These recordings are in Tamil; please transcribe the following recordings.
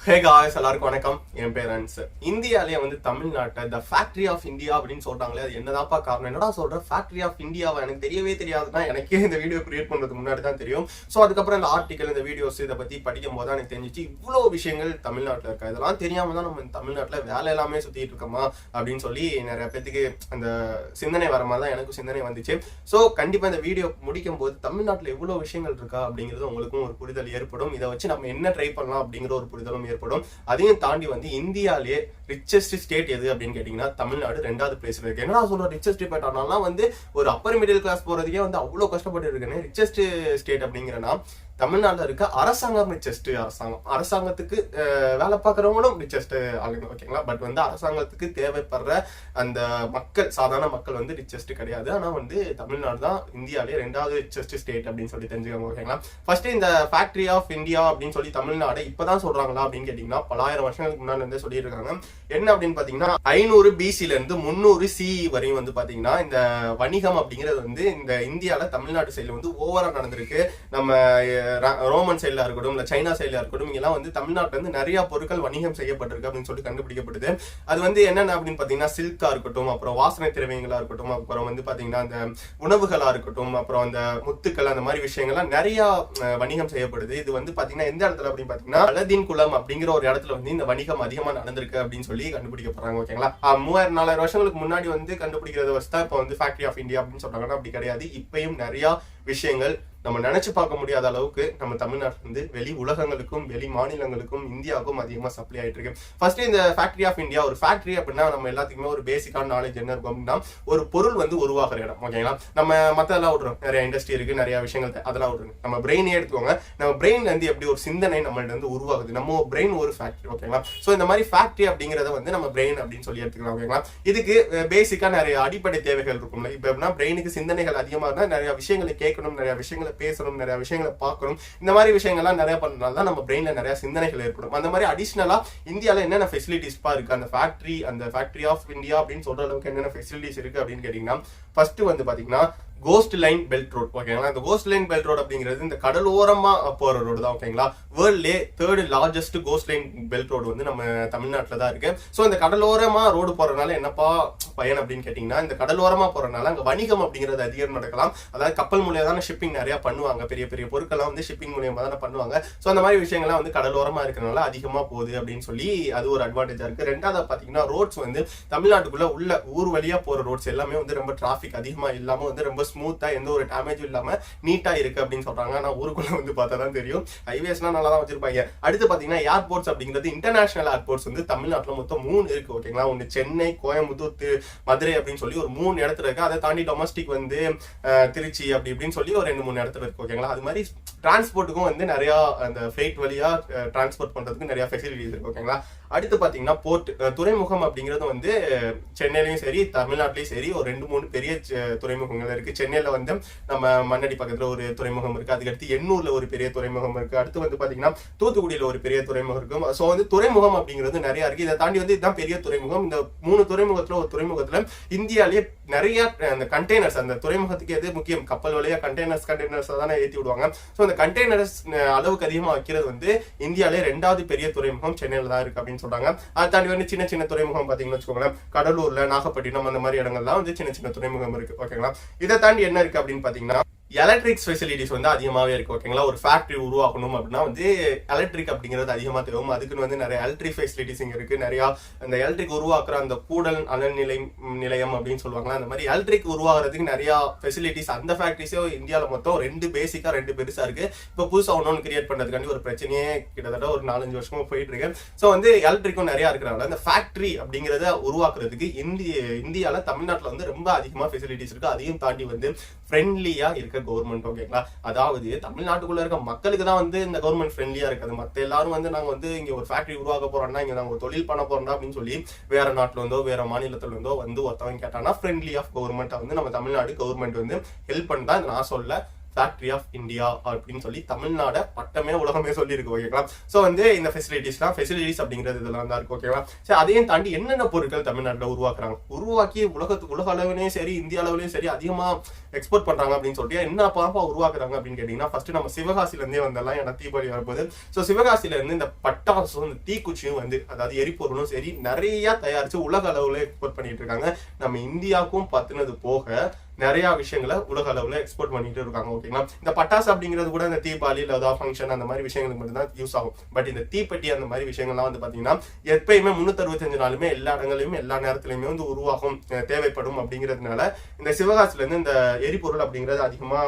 ஹே காய்ஸ், எல்லாருக்கும் வணக்கம். என் பேர் அன்சர். இந்தியாலே வந்து தமிழ்நாட்டை த ஃபேக்டரி ஆஃப் இந்தியா அப்படின்னு சொல்றாங்களே, அது என்னதாப்பா காரணம்? என்னடா சொல்ற ஃபேக்டரி ஆஃப் இந்தியாவை எனக்கு தெரியவே தெரியாதுன்னா எனக்கே இந்த வீடியோ கிரியேட் பண்றதுக்கு முன்னாடி தான் தெரியும். ஸோ அதுக்கப்புறம் இந்த ஆர்டிக்கல், இந்த வீடியோஸ் இதை பத்தி படிக்கும் போது தான் எனக்கு தெரிஞ்சிச்சு இவ்வளோ விஷயங்கள் தமிழ்நாட்டில் இருக்கா. இதெல்லாம் தெரியாம தான் நம்ம தமிழ்நாட்டில் வேலை எல்லாமே சுத்திட்டு இருக்கோமா அப்படின்னு சொல்லி நிறைய பேத்துக்கு அந்த சிந்தனை வர மாதிரி தான் எனக்கும் சிந்தனை வந்துச்சு. ஸோ கண்டிப்பா இந்த வீடியோ முடிக்கும் போது தமிழ்நாட்டில் இவ்வளோ விஷயங்கள் இருக்கா அப்படிங்கிறது உங்களுக்கும் ஒரு புரிதல் ஏற்படும். இதை வச்சு நம்ம என்ன ட்ரை பண்ணலாம் அப்படிங்கிற ஒரு புரிதலும் ஏற்படும். அதையும் தாண்டி வந்து இந்தியாலே ரிச்சஸ்ட் ஸ்டேட் எது அப்படின்னு கேட்டீங்கன்னா தமிழ்நாடு 2வது பிளேஸ்ல இருக்கு. என்னடா சொல்ற ரிச்சஸ்ட் ஸ்டேட் ஆனாலும் வந்து ஒரு அப்பர் மிடில் கிளாஸ் போறதுக்கே வந்து அவ்வளவு கஷ்டப்பட்டு இருக்குன்னு ரிச்சஸ்ட் ஸ்டேட் அப்படிங்கிறனா தமிழ்நாட்டில் இருக்க அரசாங்கம் ரிச்சஸ்ட் அரசாங்கத்துக்கு வேலை பார்க்குறவங்களும் ரிச்சஸ்ட் ஆளுங்க, ஓகேங்களா. பட் வந்து அரசாங்கத்துக்கு தேவைப்படுற அந்த மக்கள், சாதாரண மக்கள் வந்து ரிச்சஸ்ட் கிடையாது. ஆனால் வந்து தமிழ்நாடு தான் இந்தியாவிலே 2வது ரிச்சஸ்ட் ஸ்டேட் அப்படின்னு சொல்லி தெரிஞ்சுக்கோங்க, ஓகேங்களா. ஃபர்ஸ்ட் இந்த ஃபேக்டரி ஆஃப் இந்தியா அப்படின்னு சொல்லி தமிழ்நாடு இப்பதான் சொல்றாங்களா அப்படின்னு கேட்டீங்கன்னா பலாயிரம் வருஷங்களுக்கு முன்னாடி இருந்தே சொல்லியிருக்காங்க. என்ன அப்படின்னு பாத்தீங்கன்னா 500 பிசில இருந்து 300 சிஇ வரையும் வந்து பாத்தீங்கன்னா இந்த வணிகம் அப்படிங்கிறது வந்து இந்த இந்தியாவில தமிழ்நாட்டு சைடுல வந்து ஓவரா நடந்திருக்கு. நம்ம ரோமன் சைட்ல இருக்கட்டும், இல்ல சைனா சைட்ல இருக்கட்டும், இங்கெல்லாம் வந்து தமிழ்நாட்டுல இருந்து நிறைய பொருட்கள் வணிகம் செய்யப்பட்டிருக்கு அப்படின்னு சொல்லி கண்டுபிடிக்கப்படுது. அது வந்து என்னென்ன அப்படின்னு பாத்தீங்கன்னா சில்கா இருக்கட்டும், அப்புறம் வாசனை திரவியங்களா இருக்கட்டும், அப்புறம் வந்து பாத்தீங்கன்னா அந்த உணவுகளா இருக்கட்டும், அப்புறம் அந்த முத்துக்கள், அந்த மாதிரி விஷயங்கள்லாம் நிறைய வணிகம் செய்யப்படுது. இது வந்து பாத்தீங்கன்னா எந்த இடத்துல அப்படின்னு பாத்தீங்கன்னா அலதீன் குளம் அப்படிங்கிற ஒரு இடத்துல வந்து இந்த வணிகம் அதிகமா நடந்திருக்கு அப்படின்னு சொல்லி கண்டுபிடிக்கப்படுறாங்க, ஓகேங்களா. 3000-4000 வருஷங்களுக்கு முன்னாடி வந்து கண்டுபிடிக்கிறத வச்சு தான் இப்போ வந்து ஃபேக்டரி ஆஃப் இந்தியா அப்படின்னு சொல்றாங்கன்னா அப்படி கிடையாது. இப்பயும் நிறைய விஷயங்கள் நம்ம நினைச்சு பார்க்க முடியாத அளவுக்கு நம்ம தமிழ்நாட்டில் இருந்து வெளி உலகங்களுக்கும் வெளி மாநிலங்களுக்கும் இந்தியாவுக்கும் அதிகமா சப்ளை ஆயிட்டு இருக்கு. ஃபர்ஸ்ட் இந்த ஃபேக்டரி ஆஃப் இந்தியா, ஒரு ஃபேக்டரி அப்படின்னா நம்ம எல்லாத்துக்குமே ஒரு பேசிக்கான நாலேஜ் என்ன இருக்கும் அப்படின்னா ஒரு பொருள் வந்து உருவாகிற இடம், ஓகேங்களா. நம்ம மற்றதெல்லாம் விடுறோம், நிறைய இண்டஸ்ட்ரி இருக்கு, நிறைய விஷயங்கள், அதெல்லாம் விடுறோம். நம்ம பிரெயினே எடுத்துக்கோங்க. நம்ம பிரெயின் வந்து எப்படி ஒரு சிந்தனை நம்மள்ட்ட வந்து உருவாகுது, நம்ம பிரெயின் ஒரு ஃபேக்டரி, ஓகேங்களா. ஸோ இந்த மாதிரி ஃபேக்டரி அப்படிங்கிறத வந்து நம்ம பிரெயின் அப்படின்னு சொல்லி எடுத்துக்கலாம், ஓகேங்களா. இதுக்கு பேசிக்கா நிறைய அடிப்படை தேவைகள் இருக்கும்ல. இப்போ எப்படின்னா பிரெயினுக்கு சிந்தனைகள் அதிகமாக இருந்தால் நிறைய விஷயங்களை கேட்கணும், நிறைய விஷயங்களை பேசணும், நிறைய விஷயங்களை பார்க்கணும். இந்த மாதிரி விஷயங்கள்லாம் நிறைய பண்ணனால தான் நம்ம பிரெயின்ல நிறைய சிந்தனைகள் ஏற்படும். அந்த மாதிரி அடிஷனலா இந்தியாவில் என்னென்ன ஃபெசிலிட்டிஸ் இருக்கு அந்த ஃபேக்டரி ஆஃப் இந்தியா அப்படின்னு சொல்ற அளவுக்கு என்னென்ன ஃபெசிலிட்டிஸ் இருக்கு அப்படின்னு கேட்டீங்கன்னா ஃபர்ஸ்ட் வந்து பாத்தீங்கன்னா கோஸ்ட் லைன் பெல்ட் ரோட், ஓகேங்களா. இந்த கோஸ்ட் லைன் பெல்ட் ரோட் அப்படிங்கிறது இந்த கடலோரமா போற ரோடு தான், ஓகேங்களா. வேர்ல்ட்லே 3rd largest cost line belt road வந்து நம்ம தமிழ்நாட்டில் தான் இருக்கு. ஸோ இந்த கடலோரமா ரோடு போறதுனால என்னப்பா பயன் அப்படின்னு கேட்டீங்கன்னா இந்த கடலோரமா போறதுனால அங்க வணிகம் அப்படிங்கிறது அதிகம் நடக்கலாம். அதாவது கப்பல் மூலியமா தானே ஷிப்பிங் நிறைய பண்ணுவாங்க, பெரிய பெரிய பொருட்கள்லாம் வந்து ஷிப்பிங் மூலியமா தானே பண்ணுவாங்க. ஸோ அந்த மாதிரி விஷயங்கள்லாம் வந்து கடலோரமா இருக்கிறதுனால அதிகமா போகுது அப்படின்னு சொல்லி அது ஒரு அட்வான்டேஜா இருக்கு. 2வது பாத்தீங்கன்னா ரோட்ஸ் வந்து தமிழ்நாட்டுக்குள்ள உள்ள ஊர் வழியா போற ரோட்ஸ் எல்லாமே வந்து ரொம்ப டிராபிக் அதிகமா இல்லாம வந்து ரொம்ப ஸ்மூத்தா, எந்த ஒரு டேமேஜும் இல்லாம நீட்டா இருக்கு அப்படின்னு சொல்றாங்க. ஆனா ஊருக்குள்ள வந்து பார்த்தா தான் தெரியும், ஹைவேஸ்லாம் நல்லா தான் வச்சிருப்பாங்க. அடுத்து பாத்தீங்கன்னா ஏர்போர்ட்ஸ் அப்படிங்கிறது இன்டர்நேஷனல் ஏர்போர்ட்ஸ் வந்து தமிழ்நாட்டில் மொத்தம் 3 இருக்கு, ஓகேங்களா. ஒன்று சென்னை, கோயம்புத்தூர், மதுரை அப்படின்னு சொல்லி ஒரு 3 இடத்துல இருக்கு. அதை தாண்டி டொமஸ்டிக் வந்து திருச்சி அப்படி இப்படின்னு சொல்லி ஒரு 2-3 இடத்துல இருக்கு, ஓகேங்களா. அது மாதிரி டிரான்ஸ்போர்ட்டுக்கும் வந்து நிறைய அந்த ஃபிளைட் வழியா டிரான்ஸ்போர்ட் பண்றதுக்கு நிறைய ஃபெசிலிட்டிஸ் இருக்கு, ஓகேங்களா. அடுத்து பாத்தீங்கன்னா போர்ட், துறைமுகம் அப்படிங்கிறது வந்து சென்னையிலயும் சரி தமிழ்நாட்டிலயும் சரி ஒரு 2-3 பெரிய துறைமுகங்கள் இருக்கு. சென்னையில வந்து நம்ம மண்ணடி பக்கத்துல ஒரு துறைமுகம் இருக்கு, அதுக்கடுத்து எண்ணூர்ல ஒரு பெரிய துறைமுகம் இருக்கு, அடுத்து வந்து பாத்தீங்கன்னா தூத்துக்குடியில ஒரு பெரிய துறைமுகம் இருக்கும். ஸோ வந்து துறைமுகம் அப்படிங்கிறது நிறைய இருக்கு. இதை தாண்டி வந்து இதுதான் பெரிய துறைமுகம். இந்த 3 துறைமுகத்துல ஒரு துறைமுகத்துல இந்தியாலேயே நிறைய அந்த கண்டெய்னர்ஸ், அந்த துறைமுகத்துக்கு எது முக்கியம், கப்பல் வழியா கண்டெய்னர்ஸ் தானே ஏற்றி விடுவாங்க. ஸோ அந்த கண்டெய்னர்ஸ் அளவுக்கு அதிகமாக வைக்கிறது வந்து இந்தியாவிலே 2வது பெரிய துறைமுகம் சென்னையில தான் இருக்கு அப்படின்னு சொல்றாங்க. அதை தாண்டி வந்து சின்ன சின்ன துறைமுகம் பாத்தீங்கன்னு வச்சுக்கோங்களேன், கடலூர்ல, நாகப்பட்டினம், அந்த மாதிரி இடங்கள்லாம் வந்து சின்ன சின்ன துறைமுகம் இருக்கு, ஓகேங்களா. இதை தாண்டி என்ன இருக்கு அப்படின்னு பாத்தீங்கன்னா எலக்ட்ரிக்ஸ் ஃபெசிலிட்டிஸ் வந்து அதிகமாகவே இருக்கு, ஓகேங்களா. ஒரு ஃபேக்டரி உருவாக்கணும் அப்படின்னா வந்து எலக்ட்ரிக் அப்படிங்கிறது அதிகமாக தேவும். அதுக்குன்னு வந்து நிறைய எலக்ட்ரிக் ஃபெசிலிட்டிஸ் இங்கே இருக்கு. நிறைய அந்த எலக்ட்ரிக் உருவாக்குற அந்த கூடல் அனல் நிலையம் அப்படின்னு சொல்லுவாங்களா, அந்த மாதிரி எலக்ட்ரிக் உருவாக்குறதுக்கு நிறைய ஃபெசிலிட்டிஸ் அந்த ஃபேக்டரிஸே இந்தியாவில் மொத்தம் 2 பேசிக்கா 2 பெருசா இருக்கு. இப்போ புதுசாக ஒன்று கிரியேட் பண்ணுறதுக்காண்டி ஒரு பிரச்சனையே கிட்டத்தட்ட ஒரு 4-5 வருஷமா போயிட்டு இருக்கு. ஸோ வந்து எலக்ட்ரிக்கும் நிறைய இருக்கிறனால அந்த ஃபேக்டரி அப்படிங்கிறத உருவாக்குறதுக்கு இந்தியாவில் தமிழ்நாட்டில் வந்து ரொம்ப அதிகமாக ஃபெசிலிட்டிஸ் இருக்கு. அதையும் தாண்டி வந்து ஃப்ரெண்ட்லியா இருக்க கவர்மெண்ட், ஓகேங்களா. அதாவது தமிழ்நாட்டுக்குள்ள இருக்க மக்களுக்கு தான் வந்து இந்த கவர்மெண்ட் ஃப்ரெண்ட்லியா இருக்காது. மத்த எல்லாரும் வந்து நாங்க வந்து இங்க ஒரு ஃபேக்டரி உருவாக்க போறோம்னா, இங்க நாங்க ஒரு தொழில் பண்ண போறோம்னா அப்படின்னு சொல்லி வேற நாட்டுல இருந்தோ வேற மாநிலத்துல இருந்தோ வந்து ஒருத்தவங்க கேட்டானா ஃப்ரெண்ட்லி ஆஃப் கவர்மெண்ட் வந்து நம்ம தமிழ்நாடு கவர்மெண்ட் வந்து ஹெல்ப் பண்ணா நான் சொல்ல ஃபேக்டரி ஆஃப் இந்தியா அப்படின்னு சொல்லி தமிழ்நாடு பட்டமே உலகமே சொல்லியிருக்கு, ஓகேங்களா. ஸோ வந்து இந்த ஃபெசிலிட்டிஸ் அப்படிங்கிறது இதெல்லாம் தான் இருக்கு, ஓகேவா. சரி, அதையும் தாண்டி என்னென்ன பொருட்கள் தமிழ்நாட்டில் உருவாக்குறாங்க, உருவாக்கி உலக அளவுலையும் சரி இந்திய அளவுலையும் சரி அதிகமா எக்ஸ்போர்ட் பண்றாங்க அப்படின்னு சொல்லிட்டு என்ன பாப்பா உருவாக்குறாங்க அப்படின்னு கேட்டீங்கன்னா ஃபர்ஸ்ட் நம்ம சிவகாசில இருந்தே வந்தெல்லாம் ஏன்னா தீபாவளி வரப்போது. ஸோ சிவகாசில இருந்து இந்த பட்டாசும் இந்த தீக்குச்சியும் வந்து அதாவது எரிபொருளும் சரி நிறைய தயாரிச்சு உலக அளவுல எக்ஸ்போர்ட் பண்ணிட்டு இருக்காங்க. நம்ம இந்தியாவுக்கும் பத்தினது போக நிறைய விஷயங்களை உலக அளவுல எக்ஸ்போர்ட் பண்ணிட்டு இருக்காங்க. ஓகேங்களா, இந்த பட்டாசு அப்படிங்கிறது கூட இந்த தீபாவளி இல்ல ஏதாவது ஃபங்க்ஷன் அந்த மாதிரி விஷயங்களுக்கு மட்டும் தான் யூஸ் ஆகும். பட் இந்த தீப்பெட்டி அந்த மாதிரி விஷயங்கள்லாம் வந்து பாத்தீங்கன்னா எப்பயுமே 365 நாளுமே எல்லா இடங்களிலுமே எல்லா நேரத்திலுமே வந்து உருவாகும், தேவைப்படும். அப்படிங்கிறதுனால இந்த சிவகாசில இருந்து இந்த எரிபொருள் அப்படிங்கறது அதிகமா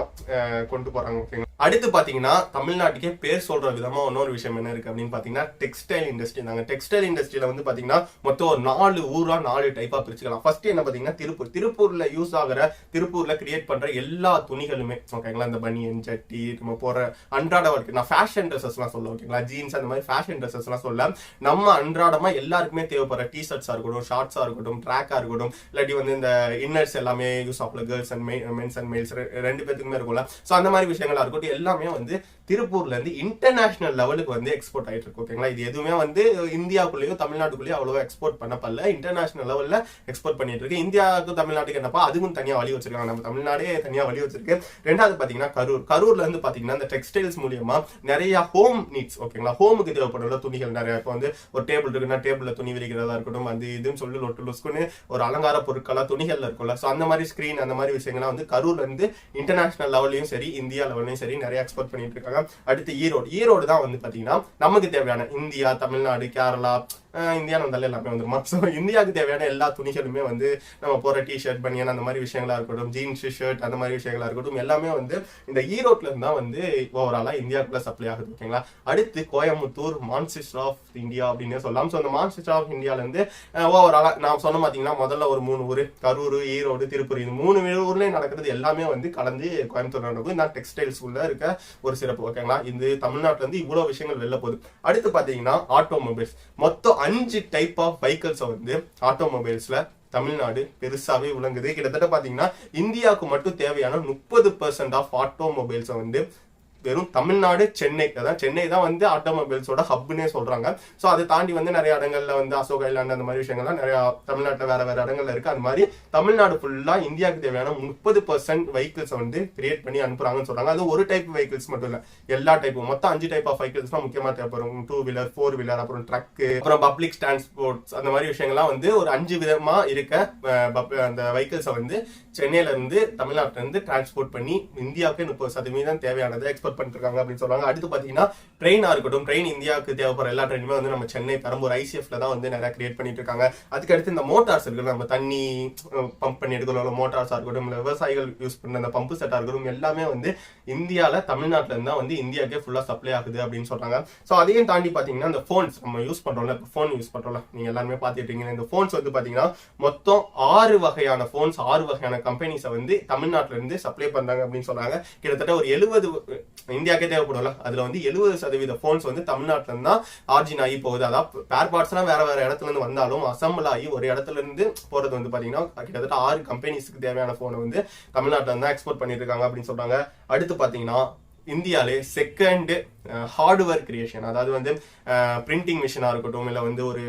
கொண்டு போறாங்க. ஓகேங்களா, அடுத்து பாத்தீங்கன்னா தமிழ்நாட்டுக்கே பேர் சொல்ற விதமா இன்னொரு விஷயம் என்ன இருக்கு அப்படின்னு பாத்தீங்கன்னா டெக்ஸ்டைல் இண்டஸ்ட்ரி. நாங்க டெக்ஸ்டைல் இண்டஸ்ட்ரியில வந்து பாத்தீங்கன்னா மொத்தம் ஒரு 4 ஊரா 4 டைப்பா பிரிச்சுக்கலாம். ஃபர்ஸ்ட் என்ன பாத்தீங்கன்னா திருப்பூர்ல யூஸ் ஆகிற திருப்பூர்ல கிரியேட் பண்ற எல்லா துணிகளுமே ஓகேங்களா, இந்த பனியன் ஜட்டி நம்ம போற அன்றாட ஒர்க், நான் ஃபேஷன் ட்ரெஸ்ஸஸ் எல்லாம் சொல்ல ஓகேங்களா, ஜீன்ஸ் அந்த மாதிரி ஃபேஷன் ட்ரெஸ்ஸஸ் எல்லாம் சொல்ல நம்ம அன்றாடமா எல்லாருக்குமே தேவைப்படுற டிஷர்ட்ஸா இருக்கட்டும், ஷார்ட்ஸா இருக்கட்டும், ட்ராக்கா இருக்கட்டும், இல்லாட்டி வந்து இந்த இன்னர்ஸ் எல்லாமே யூஸ் ஆகல girls and mens and males ரெண்டு பேருக்குமே இருக்கும்ல. ஸோ அந்த மாதிரி விஷயங்களா இருக்கட்டும் எல்லாமே வந்து திருப்பூர்ல இருந்து இன்டர்நேஷனல் லெவலுக்கு வந்து எக்ஸ்போர்ட் ஆயிட்டு இருக்கு. ஓகேங்களா, இது எதுவுமே வந்து இந்தியாவுக்குள்ளேயோ தமிழ்நாட்டுக்குள்ளேயோ அவ்வளவா எக்ஸ்போர்ட் பண்ணப்படல, இன்டர்நேஷனல் லெவல்ல எக்ஸ்போர்ட் பண்ணிட்டு இருக்கு. இந்தியாவுக்கும் தமிழ்நாட்டுக்கு என்னப்பா அதுக்கும் தனியா வழி வச்சிருக்காங்க, நம்ம தமிழ்நாடே தனியா வழி வச்சிருக்கு. ரெண்டாவது பாத்தீங்கன்னா கரூர்ல இருந்து பாத்தீங்கன்னா இந்த டெக்ஸ்டைல்ஸ் மூலியமா நிறைய ஹோம் நீட்ஸ் ஓகேங்களா, ஹோமுக்கு தேவைப்படுற துணிகள் நிறைய. இப்போ வந்து ஒரு டேபிள் இருக்குன்னா டேபிள்ல துணி விரிக்கிறதா இருக்கட்டும், அது இதுன்னு சொல்லி லொட்டு லொஸ்குன்னு ஒரு அலங்கார பொருட்களா துணிகள்ல இருக்கும்ல. ஸோ அந்த மாதிரி ஸ்கிரீன் அந்த மாதிரி விஷயங்கள்லாம் வந்து கரூர்ல இருந்து இன்டர்நேஷனல் லெவல்லையும் சரி இந்தியா லெவல்லையும் சரி நிறைய எக்ஸ்போர்ட் பண்ணிட்டு இருக்காங்க. அடுத்து ஈரோடு தான் வந்து பாத்தீங்கன்னா நமக்கு தேவையான இந்தியா, தமிழ்நாடு, கேரளா, இந்தியா வந்தாலே எல்லாமே வந்துருமா. ஸோ இந்தியாவுக்கு தேவையான எல்லா துணிகளுமே வந்து நம்ம போற டிஷர்ட் பனியன் அந்த மாதிரி விஷயங்களா இருக்கட்டும், ஜீன்ஸ் ஷர்ட் அந்த மாதிரி விஷயங்களா இருக்கட்டும் எல்லாமே வந்து இந்த ஈரோட்ல இருந்தா வந்து ஓவராலா இந்தியாவுக்குள்ள சப்ளை ஆகுது. ஓகேங்களா, அடுத்து கோயம்புத்தூர் மான்சிஸ்டர் ஆஃப் இந்தியா அப்படின்னு சொல்லலாம். ஸோ அந்த மான்சிஸ்டர் ஆஃப் இந்தியால இருந்து ஓவராலா நான் சொன்ன பாத்தீங்கன்னா முதல்ல ஒரு 3 ஊர் கரூர், ஈரோடு, திருப்பூர், இது 3 ஊர்லயும் நடக்கிறது எல்லாமே வந்து கலந்து கோயம்புத்தூர் நடக்கும். இந்த டெக்ஸ்டைல்ஸ் உள்ள இருக்க ஒரு சிறப்பு. ஓகேங்களா, இந்த தமிழ்நாட்டுல இருந்து இவ்வளவு விஷயங்கள் வெளில போகுது. அடுத்து பாத்தீங்கன்னா ஆட்டோமொபைல்ஸ், மொத்தம் 5 டைப் ஆஃப் வெஹிக்கிள்ஸ் வந்து ஆட்டோமொபைல்ஸ்ல தமிழ்நாடு பெருசாவே விளங்குது. கிட்டத்தட்ட பாத்தீங்கன்னா இந்தியாவுக்கு மட்டும் தேவையான 30% ஆஃப் ஆட்டோமொபைல்ஸ் வந்து வெறும் தமிழ்நாடு, சென்னை தான் வந்து ஆட்டோமொபைல்ஸோட ஹப்னே சொல்றாங்க. ஸோ அதை தாண்டி வந்து நிறைய இடங்கள்ல வந்து அசோக் ஐலாண்ட் அந்த மாதிரி விஷயங்கள்லாம் நிறைய தமிழ்நாட்டில் வேற இடங்கள்ல இருக்கு. அந்த மாதிரி தமிழ்நாடு ஃபுல்லா இந்தியாவுக்கு தேவையான 30% வெஹிக்கிள்ஸ் வந்து கிரியேட் பண்ணி அனுப்புறாங்கன்னு சொல்றாங்க. அது ஒரு டைப் வெஹிக்கிள்ஸ் மட்டும் இல்ல, எல்லா டைப்பும் மொத்தம் 5 டைப் ஆஃப் வெஹிக்கிள்ஸ் தான் முக்கியமா தேவைப்படும். 2 வீலர், 4 வீலர், அப்புறம் ட்ரக், அப்புறம் பப்ளிக் டிரான்ஸ்போர்ட்ஸ் அந்த மாதிரி விஷயங்கள்லாம் வந்து ஒரு 5 விதமா இருக்க அந்த வெஹிக்கிள்ஸை வந்து சென்னையில இருந்து தமிழ்நாட்டில இருந்து டிரான்ஸ்போர்ட் பண்ணி இந்தியாவுக்கு 30% தேவையானதை எக்ஸ்போர்ட் பண்ணிருக்காங்க அப்படின்னு சொல்றாங்க. அடுத்து பாத்தீங்கன்னா ட்ரெயினா இருக்கட்டும், ட்ரெயின் இந்தியாவுக்கு தேவைப்படுற எல்லா ட்ரெயினுமே வந்து நம்ம சென்னை, பெரம்பூர், ஐசிஎஃப்ல தான் வந்து நிறைய கிரியேட் பண்ணிட்டு இருக்காங்க. அதுக்கு அடுத்து இந்த மோட்டார்ஸ் இருக்கு, நம்ம தண்ணி பம்ப் பண்ணி எடுக்கிறோம், மோட்டார்ஸா இருக்கட்டும், விவசாயிகள் யூஸ் பண்ண அந்த பம்பு செட்டா இருக்கட்டும் எல்லாமே வந்து இந்தியால தமிழ்நாட்டுல இருந்தா வந்து இந்தியாவுக்கே ஃபுல்லா சப்ளை ஆகுது அப்படின்னு சொல்றாங்க. ஸோ அதையும் தாண்டி பாத்தீங்கன்னா இந்த போன்ஸ் நம்ம யூஸ் பண்றோம்ல, போன் யூஸ் பண்றோம்ல, நீங்க எல்லாருமே பாத்துட்டு இருக்கீங்க. இந்த போன்ஸ் வந்து பாத்தீங்கன்னா மொத்தம் 6 வகையான போன்ஸ், 6 வகையான கம்பெனிஸை வந்து தமிழ்நாட்டுல இருந்து சப்ளை பண்றாங்க அப்படின்னு சொல்றாங்க. கிட்டத்தட்ட ஒரு 70 இந்தியாக்கே தேவைப்படும்ல, அதுல வந்து 70% போன்ஸ் வந்து தமிழ்நாட்டுல இருந்தா ஆர்ஜின் ஆகி போகுது. அதாவது பேர் பார்ட்ஸ் எல்லாம் வேற இடத்துல இருந்து வந்தாலும் அசம்பிள் ஆகி ஒரு இடத்துல இருந்து போறது வந்து பாத்தீங்கன்னா கிட்டத்தட்ட 6 கம்பெனிஸ்க்கு தேவையான போனை வந்து தமிழ்நாட்டுல இருந்தா எக்ஸ்போர்ட் பண்ணிட்டு இருக்காங்க அப்படின்னு சொல்றாங்க. அடுத்து பாத்தீங்கன்னா இந்தியாவிலே செகண்ட் ஹார்ட்வேர் கிரியேஷன், அதாவது வந்து பிரிண்டிங் மிஷினா இருக்கட்டும், இல்ல வந்து ஒரு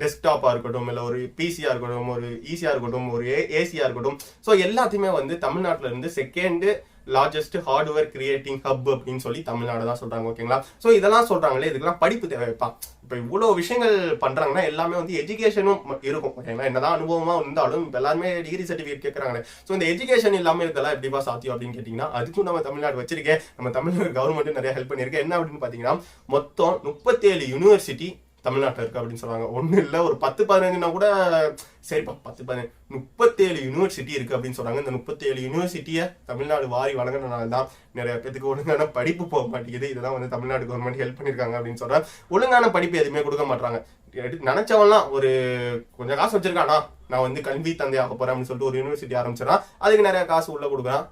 டெஸ்க்டாப்பா இருக்கட்டும், இல்ல ஒரு பிசியா இருக்கட்டும், ஒரு ஈசியா இருக்கட்டும், ஒரு ஏசியா இருக்கட்டும், ஸோ எல்லாத்தையுமே வந்து தமிழ்நாட்டுல இருந்து second largest hardware creating hub அப்படின்னு சொல்லி தமிழ்நாடு தான் சொல்றாங்க. ஓகேங்களா, ஸோ இதெல்லாம் சொல்றாங்களே, இதுக்கெல்லாம் படிப்பு தேவைப்பா. இப்போ இவ்வளவு விஷயங்கள் பண்றாங்கன்னா எல்லாமே வந்து எஜுகேஷனும் இருக்கும். ஓகேங்களா, என்னதான் அனுபவமா இருந்தாலும் இப்போ எல்லாருமே டிகிரி சர்டிஃபிகேட் கேட்கறாங்களே, ஸோ இந்த எஜுகேஷன் இல்லாம இதெல்லாம் எப்படிப்பா சாத்தியம் அப்படின்னு கேட்டீங்கன்னா அதுக்கும் நம்ம தமிழ்நாடு வச்சிருக்கேன். நம்ம தமிழ்நாடு கவர்மெண்ட் நிறைய ஹெல்ப் பண்ணிருக்கேன். என்ன அப்படின்னு பாத்தீங்கன்னா மொத்தம் 37 யூனிவர்சிட்டி தமிழ்நாட்டில் இருக்கு அப்படின்னு சொல்றாங்க. ஒன்னும் இல்ல, ஒரு 10-15 கூட சரிப்பா, 10-15 37 யூனிவர்சிட்டி இருக்கு அப்படின்னு சொல்றாங்க. இந்த 37 யூனிவர்சிட்டியை தமிழ்நாடு வாரி வழங்கினால தான் நிறைய பேருக்கு ஒழுங்கான படிப்பு போக மாட்டேங்குது. இதெல்லாம் வந்து தமிழ்நாடு கவர்மெண்ட் ஹெல்ப் பண்ணிருக்காங்க அப்படின்னு சொல்றாங்க. ஒழுங்கான படிப்பு எதுவுமே கொடுக்க மாட்டாங்க. நினைச்சவன்லாம் ஒரு கொஞ்சம் காசு வச்சிருக்கானா, நான் வந்து கல்வி தந்தை ஆக போறேன் அப்படின்னு சொல்லிட்டு ஒரு யூனிவர்சிட்டி ஆரம்பிச்சிடறான், அதுக்கு நிறைய காசு உள்ள கொடுக்குறான்.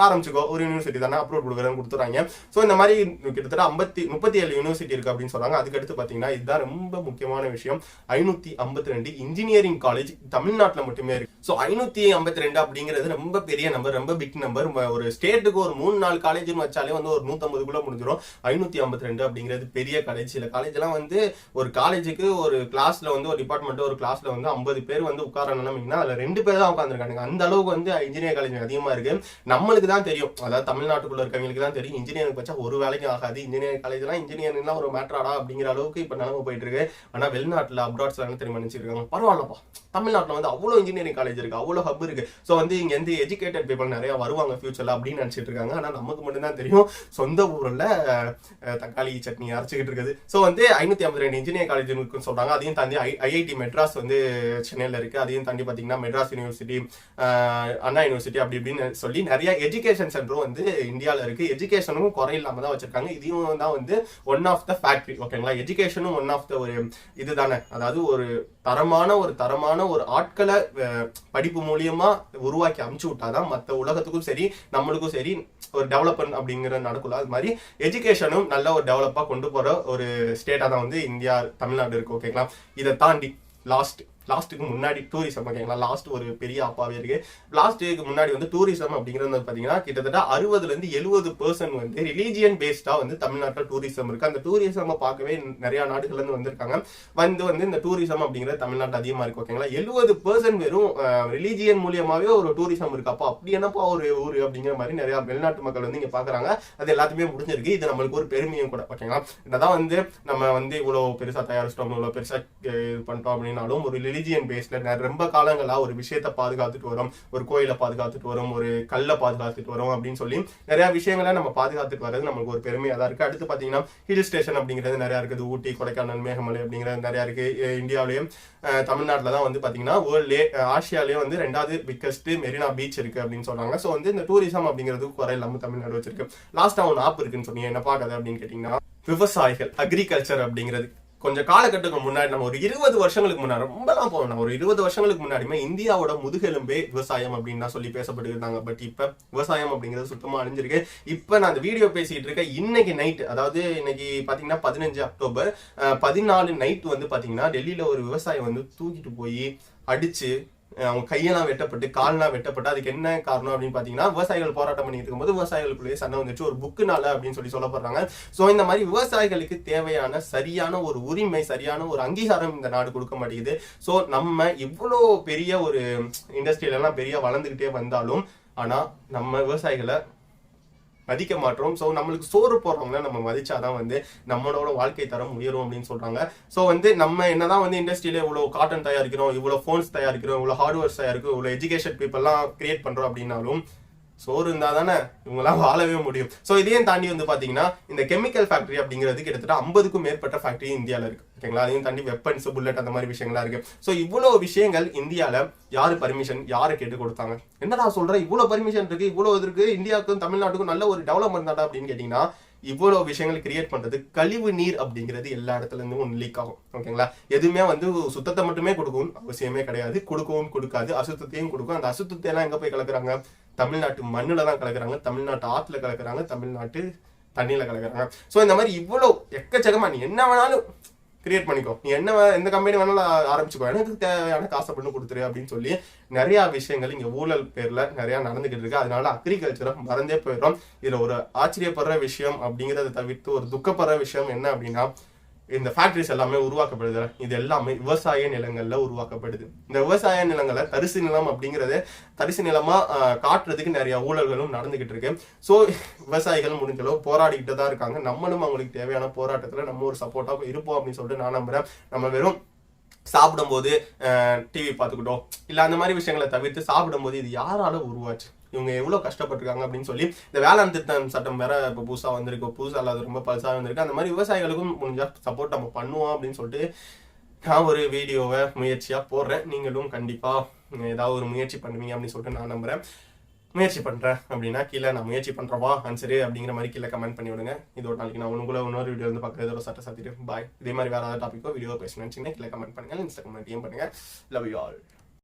ஆரம்பிச்சுக்கோ, ஒரு யூனிவர்சிட்டி தானே அப்ரூவ் கொடுக்குறேன்னு கொடுத்துறாங்க. ஸோ இந்த மாதிரி கிட்டத்தட்ட 37 யூனிவர்சிட்டி இருக்கு அப்படின்னு சொல்றாங்க. அதுக்கடுத்து பார்த்தீங்கன்னா இதுதான் ரொம்ப முக்கியமான விஷயம், 552 இன்ஜினியரிங் காலேஜ் தமிழ்நாட்டில் மட்டுமே இருக்கு. ஸோ 552 அப்படிங்கிறது ரொம்ப பெரிய நம்பர், ரொம்ப பிக் நம்பர். ஒரு ஸ்டேட்டுக்கு ஒரு 3-4 காலேஜ்னு வச்சாலே வந்து ஒரு 150 முடிஞ்சிடும். 552 அப்படிங்கிறது பெரிய காலேஜ். சில காலேஜ் எல்லாம் வந்து ஒரு காலேஜுக்கு ஒரு கிளாஸ்ல வந்து ஒரு டிபார்ட்மெண்ட் ஒரு கிளாஸ்ல வந்து 50 பேர் வந்து உட்கார நிலைமைங்கன்னா அதுல 2 பேர் தான் உட்காந்துருக்காங்க. அந்த அளவுக்கு வந்து இன்ஜினியரிங் காலேஜ் அதிகமா இருக்கு. நம்மளுக்கு தான் தெரியும், அதாவது தமிழ்நாட்டுக்குள்ள இருக்கவங்களுக்கு தான் தெரியும் இன்ஜினியரிங் வச்சா ஒரு வேலைக்கும் ஆகாது, இன்ஜினியரிங் காலேஜ்லாம் இன்ஜினியரிங்லாம் ஒரு மேட்டராடா அப்படிங்கிற அளவுக்கு இப்ப நிலைமை போயிட்டு இருக்கு. ஆனா வெளிநாட்டுல அப்ராட்ஸ்ல என்ன தெரியுமா நினைச்சிருக்காங்க, பரவாயில்லப்பா தமிழ்நாட்டுல வந்து அவ்வளவு இன்ஜினியரிங் காலேஜ் இருக்கு, அவ்வளவு ஹப் இருக்கு, ஸோ வந்து இங்க வந்து எஜுகேட்டட் பீப்புள் நிறைய வருவாங்க ஃபியூச்சர்ல அப்படின்னு நினைச்சிட்டு இருக்காங்க. ஆனா நமக்கு மட்டும் தான் தெரியும் சொந்த ஊர்ல தக்காளி சட்னி அரைச்சிக்கிட்டு இருக்குது. ஸோ வந்து 552 இன்ஜினியரிங் காலேஜ் இருக்குன்னு சொல்றாங்க. அதையும் தாண்டி ஐஐடி மெட்ராஸ் வந்து சென்னையில் இருக்கு. அதையும் தாண்டி பார்த்தீங்கன்னா மெட்ராஸ் யூனிவர்சிட்டி, அண்ணா யூனிவர்சிட்டி அப்படி இப்படின்னு சொல்லி நிறைய எஜுகேஷன் சென்டரும் வந்து இந்தியாவில் இருக்கு. எஜுகேஷனும் குறையில்லாம தான் வச்சிருக்காங்க. இதையும் தான் வந்து ஒன் ஆஃப் த ஃபேக்டரி, ஓகேங்களா. எஜுகேஷனும் ஒன் ஆஃப் த ஒரு இதுதானே, அதாவது ஒரு தரமான ஒரு ஆட்களை படிப்பு மூலியமா உருவாக்கி அமுச்சு விட்டாதான் மற்ற உலகத்துக்கும் சரி நம்மளுக்கும் சரி ஒரு டெவலப்மெண்ட் அப்படிங்கிற நடக்குள்ள. அது மாதிரி எஜுகேஷனும் நல்ல ஒரு டெவலப்பா கொண்டு போற ஒரு ஸ்டேட்டா தான் வந்து இந்தியா தமிழ்நாடு இருக்கு, ஓகேங்களா. இதை தாண்டி லாஸ்ட்டுக்கு முன்னாடி டூரிசம், ஓகேங்களா. லாஸ்ட் ஒரு பெரிய ஆப்பாவே இருக்கு. லாஸ்ட்டுக்கு முன்னாடி வந்து டூரிசம் அப்படிங்கிறது பாத்தீங்கன்னா கிட்டத்தட்ட 60-70% வந்து ரிலீஜியன் பேஸ்டா வந்து தமிழ்நாட்டில் டூரிசம் இருக்கு. அந்த டூரிசம் பார்க்கவே நிறைய நாடுகள்ல இருந்து வந்திருக்காங்க. வந்து இந்த டூரிசம் அப்படிங்கிறது தமிழ்நாட்டில் அதிகமா இருக்கு, ஓகேங்களா. 70% வெறும் ரிலீஜியன் மூலியமாவே ஒரு டூரிசம் இருக்கு. அப்போ அப்படி என்னப்பா ஒரு ஊரு அப்படிங்கிற மாதிரி நிறைய வெளிநாட்டு மக்கள் வந்து இங்க பாக்குறாங்க. அது எல்லாத்துமே முடிஞ்சிருக்கு. இது நம்மளுக்கு ஒரு பெருமையும் கூட, ஓகேங்களா. இதான் வந்து நம்ம வந்து இவ்வளவு பெருசா தயாரிச்சிட்டோம், இவ்வளவு பெருசா இது பண்ணிட்டோம் அப்படின்னாலும் ஒரு ரிலிஜியன் பேஸ்ல ரொம்ப காலங்களா ஒரு விஷயத்தை பாதுகாத்துட்டு வரும், ஒரு கோயிலை பாதுகாத்துட்டு வரும், ஒரு கல்லை பாதுகாத்துட்டு வரும் அப்படின்னு சொல்லி நிறைய விஷயங்களை நம்ம பாதுகாத்துட்டு வர்றது நமக்கு ஒரு பெருமையா தான் இருக்கு. அடுத்து பாத்தீங்கன்னா ஹில் ஸ்டேஷன் அப்படிங்கிறது நிறைய இருக்குது. ஊட்டி, கொடைக்கானல், மேகமலை அப்படிங்கிறது நிறைய இருக்கு. இந்தியாவிலேயும் தமிழ்நாட்டில் தான் வந்து பாத்தீங்கன்னா வேர்ல்ட்லேயே ஆசியாலேயே வந்து 2வது பிக்கஸ்ட் மெரினா பீச் இருக்கு அப்படின்னு சொல்றாங்க. ஸோ வந்து இந்த டூரிசம் அப்படிங்கிறதுக்கு குறை இல்லாம தமிழ்நாடு வச்சிருக்கு. லாஸ்டா ஒன்று ஆப் இருக்குன்னு சொன்னீங்க, என்ன பார்க்காது அப்படின்னு கேட்டீங்கன்னா விவசாயிகள், அக்ரிகல்ச்சர் அப்படிங்கிறது கொஞ்சம் காலகட்டத்துக்கு முன்னாடி நம்ம ஒரு 20 வருஷங்களுக்கு முன்னாடி ரொம்பலாம் போகணும், ஒரு 20 வருஷங்களுக்கு முன்னாடியுமே இந்தியாவோட முதுகெலும்பே விவசாயம் அப்படின்னு தான் சொல்லி பேசப்பட்டு இருந்தாங்க. பட் இப்ப விவசாயம் அப்படிங்கிறது சுத்தமா அழிஞ்சிருக்கு. இப்ப நான் அந்த வீடியோ பேசிட்டு இருக்கேன் இன்னைக்கு நைட், அதாவது இன்னைக்கு பாத்தீங்கன்னா 15 அக்டோபர் 14 நைட் வந்து பாத்தீங்கன்னா டெல்லியில ஒரு விவசாயம் வந்து தூக்கிட்டு போய் அடிச்சு அவங்க கையெல்லாம் வெட்டப்பட்டு கால்லாம் வெட்டப்பட்டு, அதுக்கு என்ன காரணம் அப்படின்னு பாத்தீங்கன்னா விவசாயிகள் போராட்டம் பண்ணிட்டு இருக்கும்போது விவசாயிகளுக்குள்ளேயே சண்டை வந்துச்சு ஒரு புக்குனால அப்படின்னு சொல்லப்படுறாங்க. சோ இந்த மாதிரி விவசாயிகளுக்கு தேவையான சரியான ஒரு உரிமை, சரியான ஒரு அங்கீகாரம் இந்த நாடு கொடுக்க மாட்டேங்குது. சோ நம்ம இவ்வளவு பெரிய ஒரு இண்டஸ்ட்ரியில எல்லாம் பெரிய வளர்ந்துகிட்டே வந்தாலும் ஆனா நம்ம விவசாயிகளை மதிக்க மாட்டோம். ஸோ நம்மளுக்கு சோறு போடுறவங்க நம்ம மதிச்சாதான் வந்து நம்மளோட வாழ்க்கை தரம் உயரும் அப்படின்னு சொல்றாங்க. ஸோ வந்து நம்ம என்னதான் வந்து இண்டஸ்ட்ரியில இவ்வளவு காட்டன் தயாரிக்கிறோம், இவ்வளவு போன்ஸ் தயாரிக்கிறோம், இவ்வளவு ஹார்ட்வேர்ஸ் தயாரிக்கிறோம், இவ்வளவு எஜுகேஷன் பீப்புள்லாம் கிரியேட் பண்றோம் அப்படின்னாலும் சோறு இருந்தா தானே இவங்கெல்லாம் வாழவே முடியும். ஸோ இதையும் தாண்டி வந்து பாத்தீங்கன்னா இந்த கெமிக்கல் ஃபேக்டரி அப்படிங்கிறது கிட்டத்தட்ட 50க்கும் மேற்பட்ட ஃபேக்டரி இந்தியாவில் இருக்கு, ஓகேங்களா. அதையும் தாண்டி வெப்பன்ஸ், புல்லட் அந்த மாதிரி விஷயங்கள்லாம் இருக்கு. ஸோ இவ்வளவு விஷயங்கள் இந்தியாவில் யாரு பர்மிஷன், யாரை கேட்டு கொடுத்தாங்க? என்னடா சொல்ற, இவ்வளவு பர்மிஷன் இருக்கு, இவ்வளவு இருக்கு, இந்தியாவுக்கும் தமிழ்நாட்டுக்கும் நல்ல ஒரு டெவலப்மெண்ட் தான்டா அப்படின்னு கேட்டீங்கன்னா இவ்வளவு விஷயங்கள் கிரியேட் பண்றது கழிவு நீர் அப்படிங்கிறது எல்லா இடத்துல இருந்தும் ஒன்று லீக் ஆகும், ஓகேங்களா. எதுவுமே வந்து சுத்தத்தை மட்டுமே கொடுக்கும் அவசியமே கிடையாது, கொடுக்கவும் கொடுக்காது, அசுத்தத்தையும் கொடுக்கும். அந்த அசுத்தத்தை எல்லாம் எங்க போய் கலக்குறாங்க? தமிழ்நாட்டு மண்ணுல தான் கலக்குறாங்க, தமிழ்நாட்டு ஆற்றுல கலக்குறாங்க, தமிழ்நாட்டு தண்ணியில கலக்குறாங்க. ஸோ இந்த மாதிரி இவ்வளவு எக்கச்சக்கமா நீ என்ன வேணாலும் கிரியேட் பண்ணிக்கோ, நீ என்ன எந்த கம்பெனி வேணாலும் ஆரம்பிச்சுக்கோ, எனக்கு தேவையான காசை பண்ணு கொடுத்துரு அப்படின்னு சொல்லி நிறைய விஷயங்கள் இங்க ஊழல் பேர்ல நிறைய நடந்துகிட்டு இருக்கு. அதனால அக்ரிகல்ச்சரை மறந்தே போயிடும். இதுல ஒரு ஆச்சரியப்படுற விஷயம் அப்படிங்கறத தவிர்த்து ஒரு துக்கப்படுற விஷயம் என்ன அப்படின்னா இந்த ஃபேக்டரிஸ் எல்லாமே உருவாக்கப்படுது, இது எல்லாமே விவசாய நிலங்கள்ல உருவாக்கப்படுது. இந்த விவசாய நிலங்களை தரிசு நிலம் அப்படிங்கறது தரிசு நிலமா காட்டுறதுக்கு நிறைய ஊழல்களும் நடந்துகிட்டு இருக்கு. ஸோ விவசாயிகள் முடிஞ்ச அளவு போராடிக்கிட்டு தான் இருக்காங்க. நம்மளும் அவங்களுக்கு தேவையான போராட்டத்துல நம்ம ஒரு சப்போர்ட்டா இருப்போம் அப்படின்னு சொல்லிட்டு நான் நம்புறேன். நம்ம வெறும் சாப்பிடும்போது டிவி பார்த்துக்கிட்டோம் இல்ல அந்த மாதிரி விஷயங்களை தவிர்த்து சாப்பிடும்போது இது யாரால உருவாச்சு, இவங்க எவ்வளவு கஷ்டப்பட்டிருக்காங்க அப்படின்னு சொல்லி இந்த வேளாண் திருத்தம் சட்டம் வேற இப்போ புதுசா வந்திருக்கு, புதுசா இல்லாத ரொம்ப பல்சா வந்திருக்கு. அந்த மாதிரி விவசாயிகளுக்கும் முடிஞ்சா சப்போர்ட் நம்ம பண்ணுவோம் அப்படின்னு சொல்லிட்டு நான் ஒரு வீடியோவை முயற்சியா போடுறேன். நீங்களும் கண்டிப்பா ஏதாவது ஒரு முயற்சி பண்ணுவீங்க அப்படின்னு சொல்லிட்டு நான் நம்புறேன். முயற்சி பண்றேன் அப்படின்னா கீழே நான் முயற்சி பண்றவா ஆன்சரு அப்படிங்கிற மாதிரி கீழே கமெண்ட் பண்ணி விடுங்க. இதோட நாளைக்கு நான் உங்களுக்குள்ள இன்னொரு வீடியோ வந்து பார்க்கறதோட சட்ட சாத்திட்டு பாய். இதே மாதிரி வேற ஏதாவது டாபிக்கோ வீடியோ பேசணும்னு கீழே கமெண்ட் பண்ணுங்க, இன்ஸ்டாகிராம் டிஎம் பண்ணுங்க. Love you all.